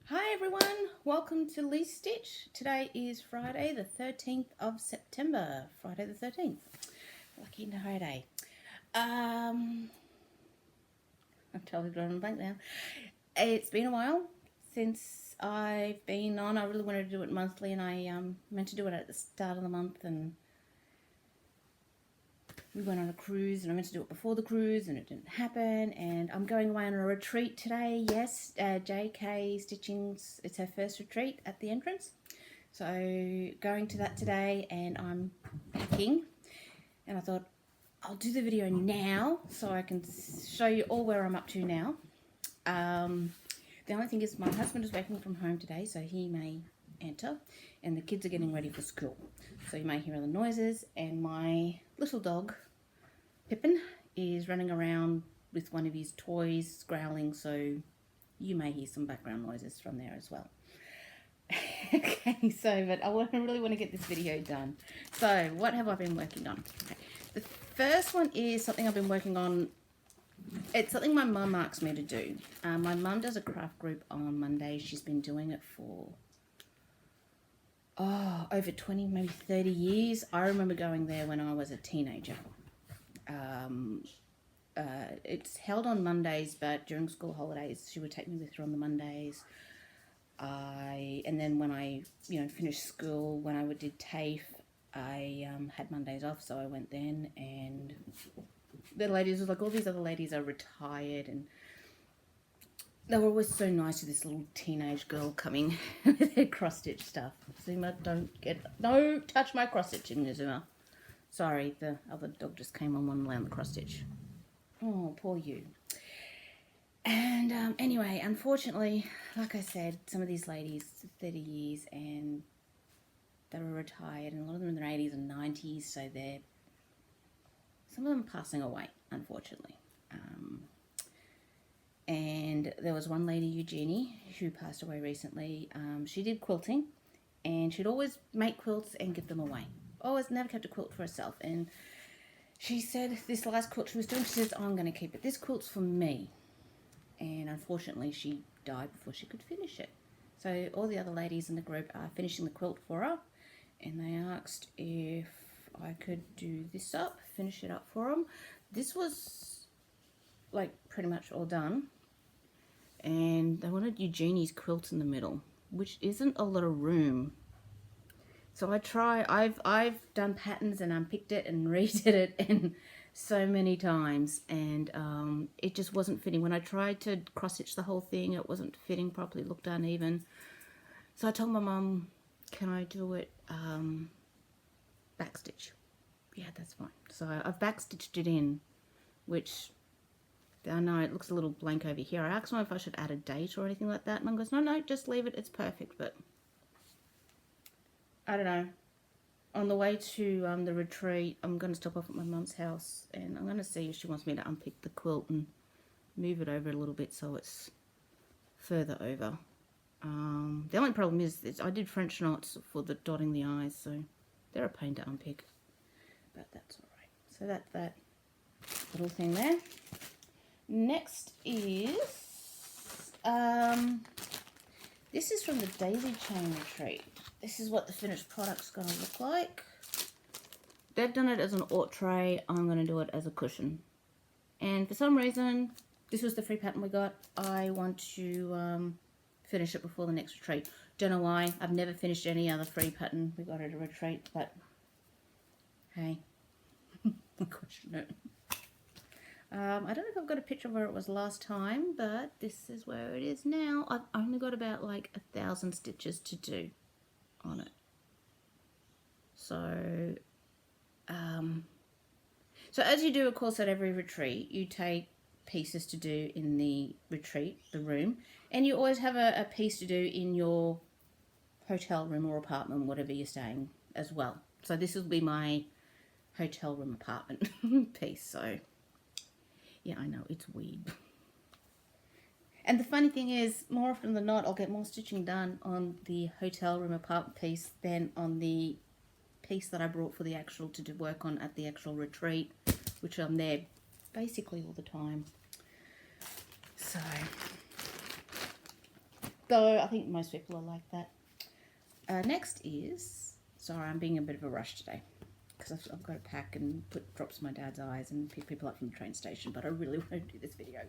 Hi everyone, welcome to Lee Stitch. Today is Friday the 13th of September. Friday the 13th. Lucky Friday. I'm totally drawing a blank now. It's been a while since I've been on. I really wanted to do it monthly and I meant to do it at the start of the month, and we went on a cruise and I meant to do it before the cruise and it didn't happen, and I'm going away on a retreat today. Yes, JK Stitching's, it's her first retreat at the entrance. So going to that today and I'm packing, and I thought I'll do the video now so I can show you all where I'm up to now. The only thing is my husband is working from home today, so he may enter, and the kids are getting ready for school. So you may hear other noises, and my little dog Pippin is running around with one of his toys growling, so you may hear some background noises from there as well. Okay, so but I really want to get this video done. So what have I been working on? Okay. The first one is something I've been working on. It's something my mum asks me to do. My mum does a craft group on Mondays. She's been doing it for over 20, maybe 30 years. I remember going there when I was a teenager. It's held on Mondays, but during school holidays she would take me with her on the Mondays. And then when I finished school, when I did TAFE, I had Mondays off, so I went then, and the ladies was like, all these other ladies are retired, and they were always so nice to this little teenage girl coming with their cross stitch stuff. Zuma, don't touch my cross stitching, Zuma. Sorry, the other dog just came on one around the cross stitch. Oh, poor you. And anyway, unfortunately, like I said, some of these ladies, 30 years, and they were retired, and a lot of them in their 80s and 90s, so some of them are passing away, unfortunately. And there was one lady, Eugenie, who passed away recently. She did quilting, and she'd always make quilts and give them away. Always never kept a quilt for herself. And she said this last quilt she was doing, she says, I'm going to keep it. This quilt's for me. And unfortunately, she died before she could finish it. So all the other ladies in the group are finishing the quilt for her, and they asked if I could do this up, finish it up for them. This was like pretty much all done, and they wanted Eugenie's quilt in the middle, which isn't a lot of room. So I've done patterns and unpicked it and redid it and so many times, and it just wasn't fitting. When I tried to cross stitch the whole thing, it wasn't fitting properly, it looked uneven. So I told my mum, can I do it backstitch? Yeah, that's fine. So I've backstitched it in, which I know it looks a little blank over here. I asked her if I should add a date or anything like that. Mum goes, no, just leave it. It's perfect. But I don't know. On the way to the retreat, I'm going to stop off at my mum's house, and I'm going to see if she wants me to unpick the quilt and move it over a little bit so it's further over. The only problem is I did French knots for the dotting the eyes, so they're a pain to unpick. But that's all right. So that's that little thing there. Next is this is from the Daisy Chain retreat. This is what the finished product's going to look like. They've done it as an ort tray. I'm going to do it as a cushion. And for some reason, this was the free pattern we got. I want to finish it before the next retreat. Don't know why. I've never finished any other free pattern we got at a retreat, but hey, I question it. I don't know if I've got a picture of where it was last time, but this is where it is now. I've only got about like 1,000 stitches to do on it. So, so as you do, of course, at every retreat, you take pieces to do in the retreat, the room, and you always have a piece to do in your hotel room or apartment, whatever you're staying as well. So this will be my hotel room apartment piece. So yeah, I know, it's weird. And the funny thing is, more often than not, I'll get more stitching done on the hotel room apartment piece than on the piece that I brought for the actual to do work on at the actual retreat, which I'm there basically all the time. So though I think most people are like that. Next is, sorry, I'm being a bit of a rush today because I've got to pack and put drops in my dad's eyes and pick people up from the train station, but I really want to do this video.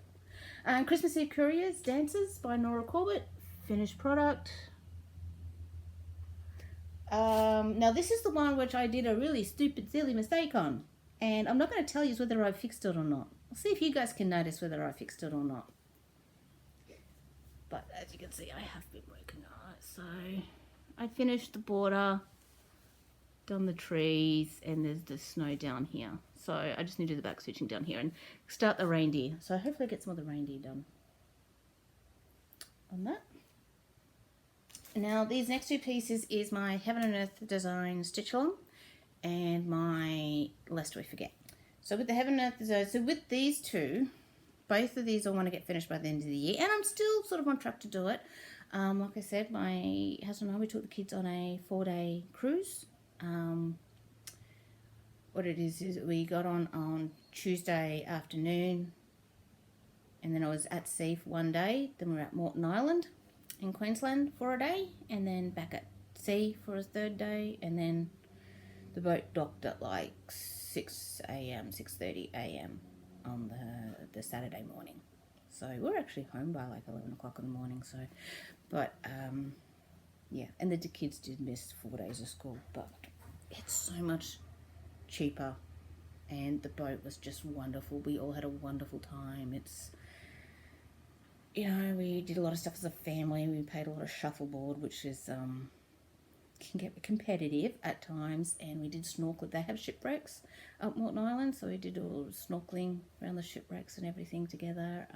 Christmas Eve Couriers, Dancers by Nora Corbett, finished product. Now this is the one which I did a really stupid, silly mistake on, and I'm not going to tell you whether I fixed it or not. I'll see if you guys can notice whether I fixed it or not. But as you can see, I have been working on it. So I finished the border, done the trees, and there's the snow down here. So I just need to do the back stitching down here and start the reindeer. So hopefully I get some of the reindeer done on that. Now these next two pieces is my Heaven and Earth Design stitch along and my Lest We Forget. So with the Heaven and Earth Design, so with these two, both of these I want to get finished by the end of the year, and I'm still sort of on track to do it. Like I said, my husband and I, we took the kids on a 4-day cruise. What it is we got on Tuesday afternoon, and then I was at sea for 1 day. Then we were at Moreton Island in Queensland for a day, and then back at sea for a 3rd day, and then the boat docked at like 6 a.m., 6:30 a.m. on the Saturday morning. So we're actually home by like 11 o'clock in the morning. So, but yeah, and the kids did miss 4 days of school, but it's so much cheaper, and the boat was just wonderful. We all had a wonderful time. It's, you know, we did a lot of stuff as a family. We played a lot of shuffleboard, which is can get competitive at times, and we did snorkel. They have shipwrecks up Moreton Island, so we did all snorkeling around the shipwrecks and everything together.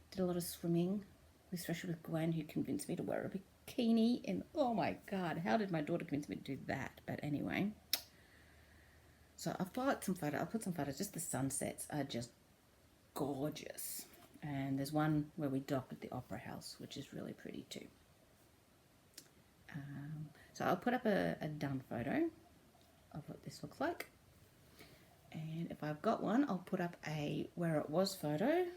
Did a lot of swimming, especially with Gwen, who convinced me to wear a bikini, and oh my god, how did my daughter convince me to do that? But anyway, so I've got some photos. I'll put some photos. Just the sunsets are just gorgeous. And there's one where we dock at the Opera House, which is really pretty too. So I'll put up a done photo of what this looks like. And if I've got one, I'll put up a where it was photo.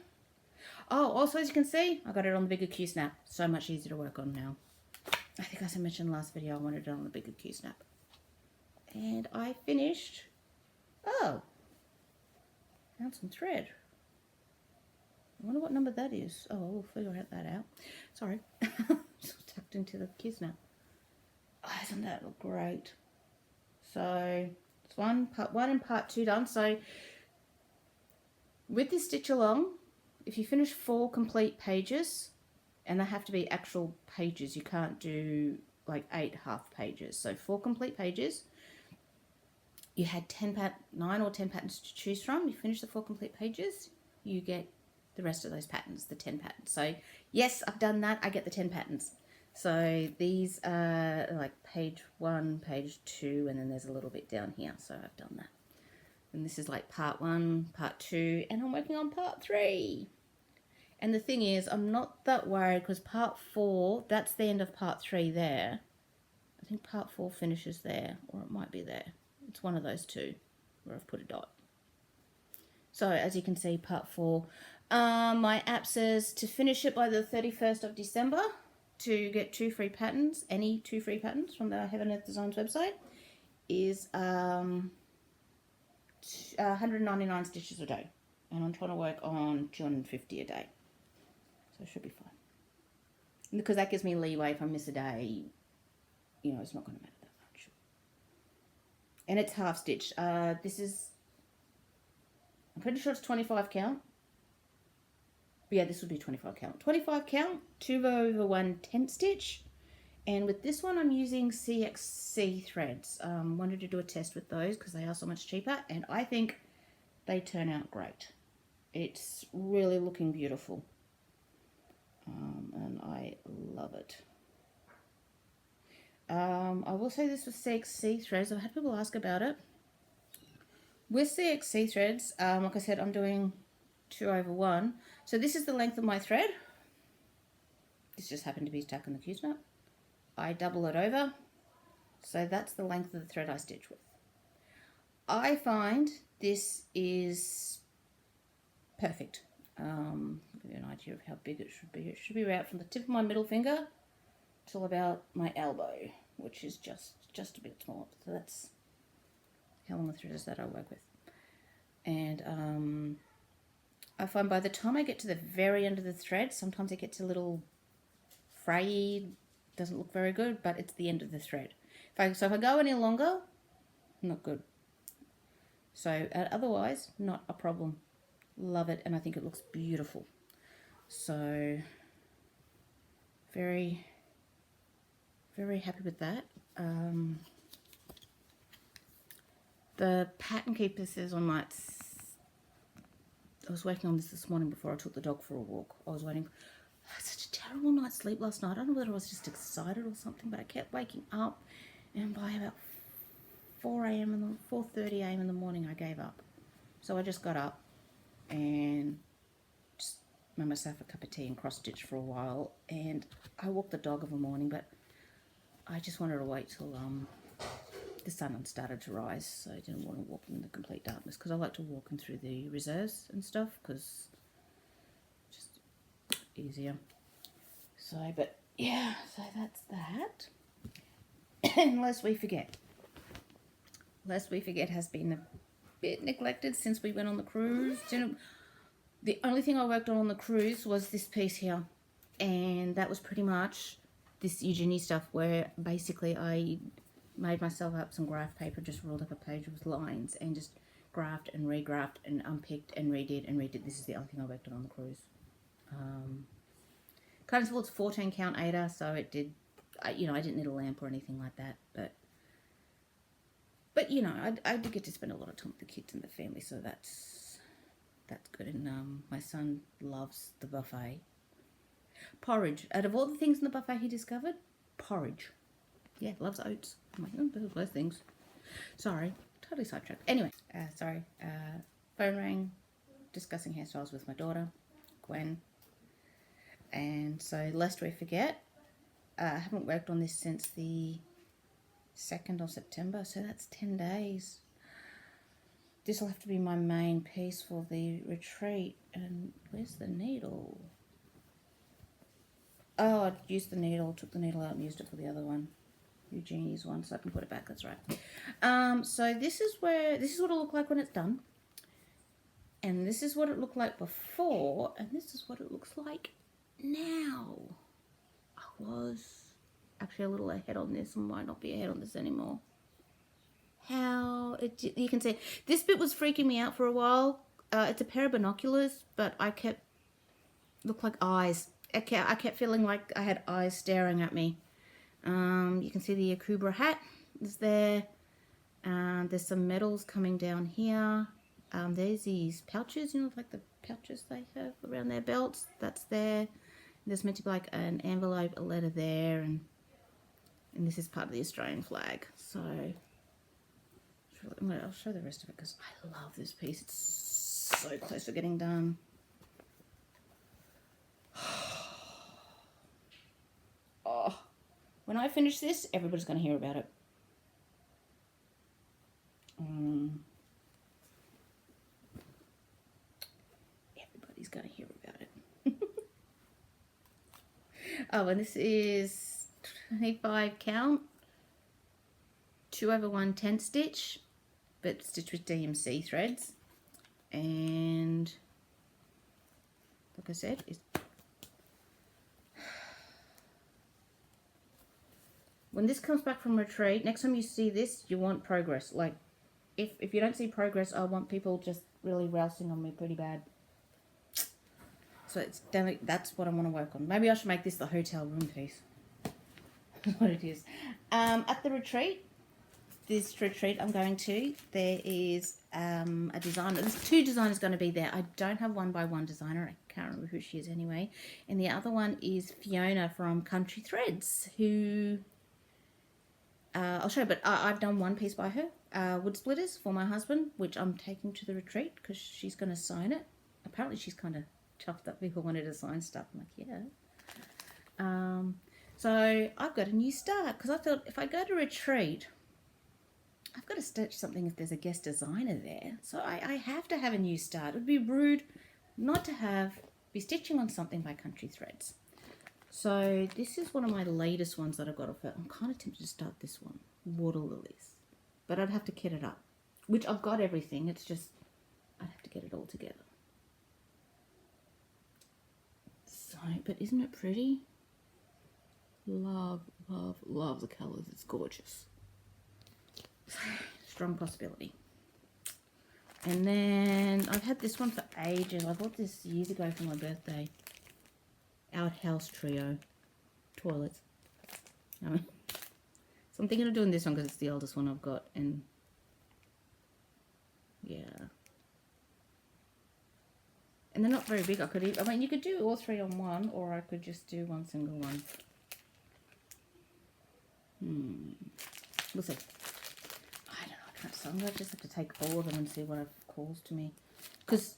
Oh, also as you can see, I got it on the bigger Q-snap. So much easier to work on now. I think as I mentioned in the last video, I wanted it on the bigger Q-snap. And I finished, oh, found some thread. I wonder what number that is. Oh, we'll figure that out. Sorry. Just tucked into the Q-snap. Oh, doesn't that look great? So it's part 1 and part 2 done. So with this stitch along, if you finish 4 complete pages, and they have to be actual pages, you can't do like 8 half pages. So 4 complete pages. You had 9 or 10 patterns to choose from. You finish the 4 complete pages, you get the rest of those patterns, the 10 patterns. So yes, I've done that. I get the 10 patterns. So these are like page 1, page 2, and then there's a little bit down here. So I've done that. And this is like part 1, part 2, and I'm working on part 3. And the thing is, I'm not that worried because part 4, that's the end of part 3 there. I think part 4 finishes there, or it might be there. It's one of those two where I've put a dot. So as you can see, part 4, my app says to finish it by the 31st of December to get 2 free patterns, any 2 free patterns from the Heaven Earth Designs website, is 199 stitches a day. And I'm trying to work on 250 a day. So it should be fine. And because that gives me leeway if I miss a day, you know, it's not going to matter that much. And it's half stitched. This is, I'm pretty sure it's 25 count. But yeah, this would be 25 count. 25 count, 2/1 tent stitch. And with this one, I'm using CXC threads. Wanted to do a test with those because they are so much cheaper. And I think they turn out great. It's really looking beautiful. And I love it. I will say this with CXC threads. I've had people ask about it. With CXC threads, like I said, I'm doing 2/1. So this is the length of my thread. This just happened to be stuck in the Q-snap. I double it over. So that's the length of the thread I stitch with. I find this is perfect. Give you an idea of how big it should be. It should be about from the tip of my middle finger till about my elbow, which is just a bit small. So that's how long the thread is that I work with. And I find by the time I get to the very end of the thread, sometimes it gets a little frayy, doesn't look very good, but it's the end of the thread. So if I go any longer, not good. So otherwise, not a problem. Love it, and I think it looks beautiful. So very, very happy with that. The pattern keeper says I might. I was working on this morning before I took the dog for a walk. I was waiting. I had such a terrible night's sleep last night. I don't know whether I was just excited or something, but I kept waking up, and by about 4:30 a.m. in the morning, I gave up. So I just got up and just made myself a cup of tea and cross-stitched for a while, and I walked the dog of a morning, but I just wanted to wait till the sun started to rise, so I didn't want to walk in the complete darkness, because I like to walk in through the reserves and stuff, because it's just easier. So, but yeah, so that's that. And lest we forget has been a bit neglected since we went on the cruise. The only thing I worked on the cruise was this piece here, and that was pretty much this Eugenie stuff, where basically I made myself up some graph paper, just rolled up a page with lines, and just graphed and regraphed and unpicked and redid. This is the only thing I worked on the cruise. Kind of towards 14 count Ada, so it did, I didn't need a lamp or anything like that, but I did get to spend a lot of time with the kids and the family, so that's good. And my son loves the buffet. Porridge. Out of all the things in the buffet he discovered, porridge. Yeah, loves oats. I'm like, those are both things. Sorry, totally sidetracked. Anyway, phone rang, discussing hairstyles with my daughter, Gwen. And so, lest we forget, I haven't worked on this since the 2nd of September, so that's 10 days. This will have to be my main piece for the retreat. And where's the needle? Oh, I used the needle, took the needle out and used it for the other one. Eugenie's one, so I can put it back, that's right. So this is what it'll look like when it's done. And this is what it looked like before, and this is what it looks like now. I was actually a little ahead on this, and might not be ahead on this anymore. You can see, this bit was freaking me out for a while. It's a pair of binoculars, but looked like eyes. I kept feeling like I had eyes staring at me. You can see the Akubra hat is there. There's some medals coming down here. There's these pouches, like the pouches they have around their belts. That's there. There's meant to be like an envelope, a letter there, and this is part of the Australian flag. So I'll show the rest of it, because I love this piece. It's so close to getting done. Oh, when I finish this, everybody's going to hear about it. Everybody's going to hear about it. Oh, and this is 25 count, 2/1 10 stitch, but stitched with DMC threads. And like I said, when this comes back from retreat, next time you see this, you want progress. Like, if you don't see progress, I want people just really rousing on me pretty bad. So that's what I want to work on. Maybe I should make this the hotel room piece. That's what it is. At the retreat, this retreat I'm going to, there is a designer. There's 2 designers going to be there. I don't have one-by-one designer. I can't remember who she is anyway. And the other one is Fiona from Country Threads, who I'll show you, but I've done one piece by her, wood splitters for my husband, which I'm taking to the retreat because she's going to sign it. Apparently she's kind of chuffed that people wanted to sign stuff. I'm like, yeah. So I've got a new start, because I thought if I go to retreat, I've got to stitch something if there's a guest designer there. So I have to have a new start. It would be rude not to be stitching on something by Country Threads. So this is one of my latest ones that I got off it. I'm kind of tempted to start this one, Water Lilies, but I'd have to kit it up, which I've got everything. It's just I'd have to get it all together. So, but isn't it pretty? Love, love, love the colours. It's gorgeous. Strong possibility. And then I've had this one for ages. I bought this years ago for my birthday. Outhouse Trio toilets. So I'm thinking of doing this one because it's the oldest one I've got. And yeah. And they're not very big. I mean, you could do all three on one, or I could just do one single one. We'll see. I don't know. I can't decide. I'm going to just have to take all of them and see what it calls to me. Because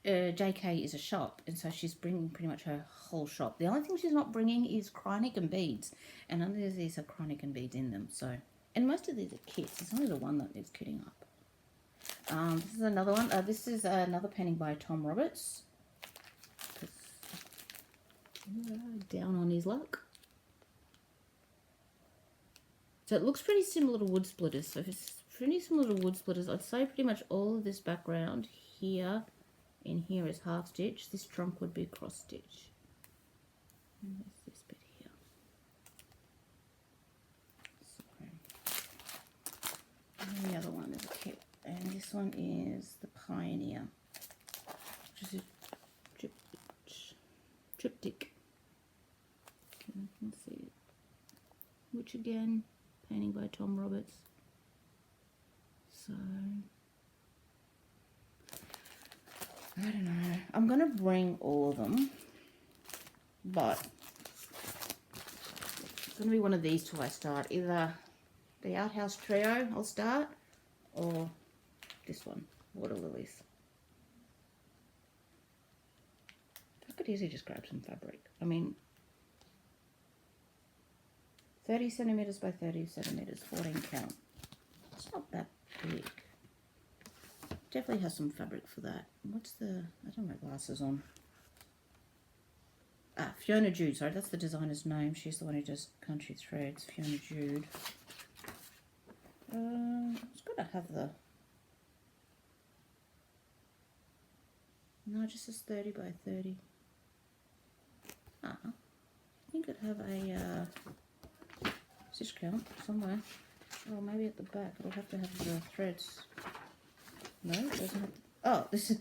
JK is a shop, and so she's bringing pretty much her whole shop. The only thing she's not bringing is chronic and beads. And none of these have chronic and beads in them. So, and most of these are kits. It's only the one that needs kitting up. This is another one. This is another painting by Tom Roberts. Down on his luck. So it looks pretty similar to Wood Splitters. So if it's pretty similar to Wood Splitters, I'd say pretty much all of this background here and here is half stitch. This trunk would be cross stitch. And there's this bit here. So, and the other one is a kit. And this one is the Pioneer, which is a triptych. You can see it. Which again, painting by Tom Roberts. So, I don't know. I'm going to bring all of them, but it's going to be one of these two I start. Either the Outhouse Trio I'll start, or this one, Water Lilies. I could easily just grab some fabric. I mean, 30 centimeters by 30 centimeters, 14 count. It's not that big. Definitely has some fabric for that. What's the, I don't have my glasses on. Fiona Jude, sorry, that's the designer's name. She's the one who does Country Threads, Fiona Jude. It's got to have the, no, it just says 30 by 30. I think it'd have a stitch count somewhere. Or maybe at the back. It'll have to have the threads. No, it doesn't have to. Oh, this is,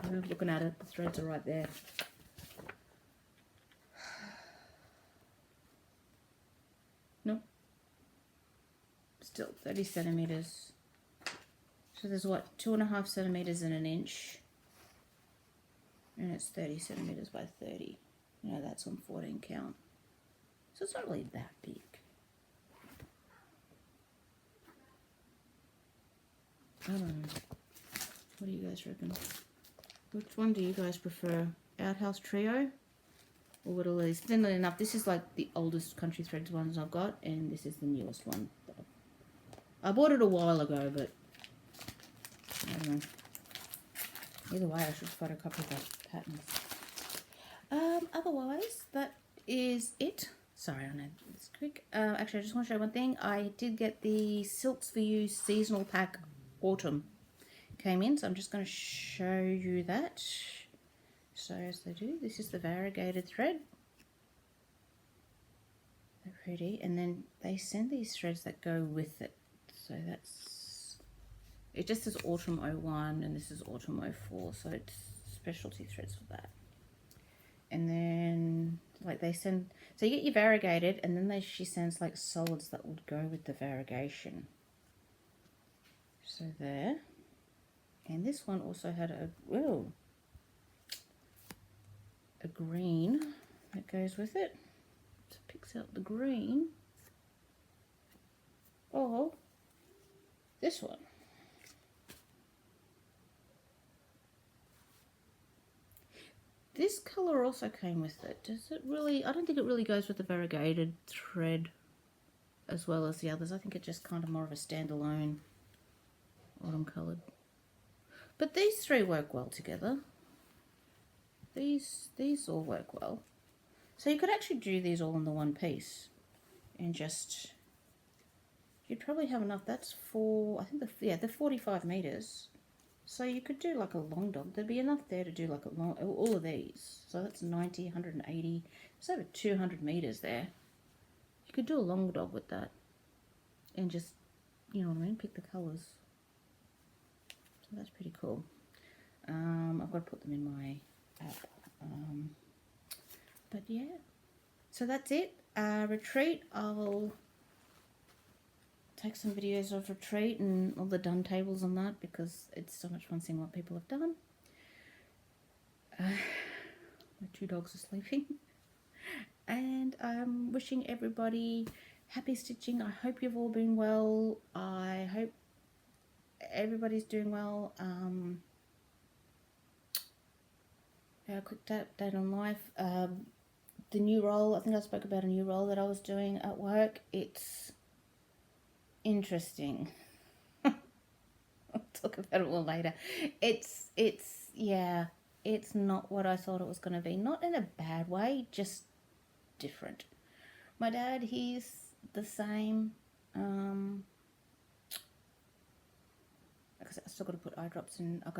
I'm looking at it. The threads are right there. Nope. Still 30 centimeters. So there's what, 2.5 centimeters and an inch. And it's 30 centimeters by 30. You know, that's on 14 count. So it's not really that big. I don't know. What do you guys reckon? Which one do you guys prefer? Outhouse Trio? Or what are these? Funnily enough, this is like the oldest Country Threads ones I've got, and this is the newest one. I bought it a while ago, but I don't know. Either way, I should photocopy the patterns. Otherwise, that is it. Sorry, I know it's quick. Actually, I just want to show one thing. I did get the Silks for You seasonal pack autumn came in, so I'm just going to show you that. So as they do, this is the variegated thread. They're pretty, and then they send these threads that go with it. So that's, it just says autumn 01 and this is autumn 04, so it's specialty threads for that. And then like they send, so you get your variegated, and then she sends like solids that would go with the variegation. So there. And this one also had a green that goes with it. So it picks out the green. Oh, this one. This colour also came with it. Does it really? I don't think it really goes with the variegated thread as well as the others. I think it's just kind of more of a standalone autumn coloured. But these three work well together. these all work well. So you could actually do these all in the one piece and just, you'd probably have enough. That's for, I think they're 45 meters. So you could do like a long dog. There'd be enough there to do like a long, all of these. So that's 90, 180, it's over 200 meters there. You could do a long dog with that and just, you know what I mean, pick the colors. So that's pretty cool. I've got to put them in my app. But yeah, so that's it. Retreat, I'll take some videos of retreat and all the done tables on that, because it's so much fun seeing what people have done. My 2 dogs are sleeping. And I'm wishing everybody happy stitching. I hope you've all been well. I hope everybody's doing well. A quick update on life. The new role, I think I spoke about a new role that I was doing at work. It's interesting. I'll talk about it more later. Yeah, it's not what I thought it was going to be. Not in a bad way, just different. My dad, he's the same. Because I still got to put eye drops in. I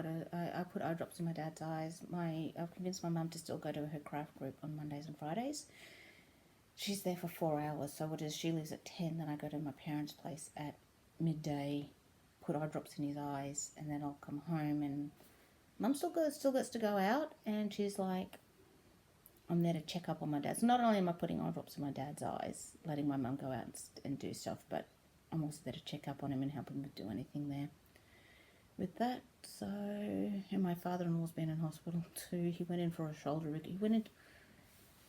put eye drops in my dad's eyes. I've convinced my mum to still go to her craft group on Mondays and Fridays. She's there for 4 hours. So what is, she leaves at 10. Then I go to my parents' place at midday, put eye drops in his eyes, and then I'll come home. And Mum still gets to go out, and she's like, I'm there to check up on my dad. So not only am I putting eye drops in my dad's eyes, letting my mum go out and do stuff, but I'm also there to check up on him and help him do anything there with that. So, and my father-in-law's been in hospital too. He went in for a shoulder.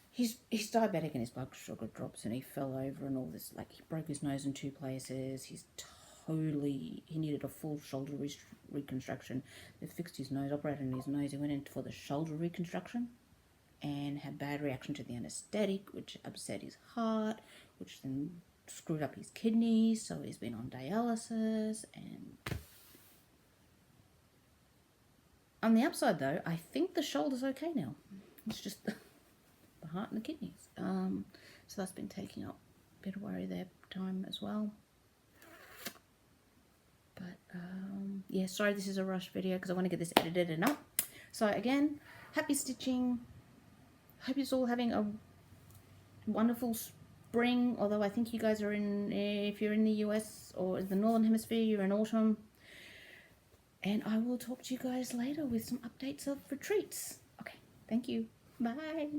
He's diabetic and his blood sugar drops, and he fell over and all this, like he broke his nose in 2 places. He needed a full shoulder reconstruction. They fixed his nose, operated on his nose. He went in for the shoulder reconstruction and had bad reaction to the anesthetic, which upset his heart, which then screwed up his kidneys. So he's been on dialysis. And on the upside though, I think the shoulder's okay now. It's just the heart and the kidneys. So that's been taking up a bit of worry there time as well. But yeah, sorry this is a rush video because I want to get this edited and up. So again, happy stitching. Hope you're all having a wonderful spring, although I think you guys are if you're in the US or the Northern Hemisphere, you're in autumn. And I will talk to you guys later with some updates of retreats. Okay, thank you. Bye.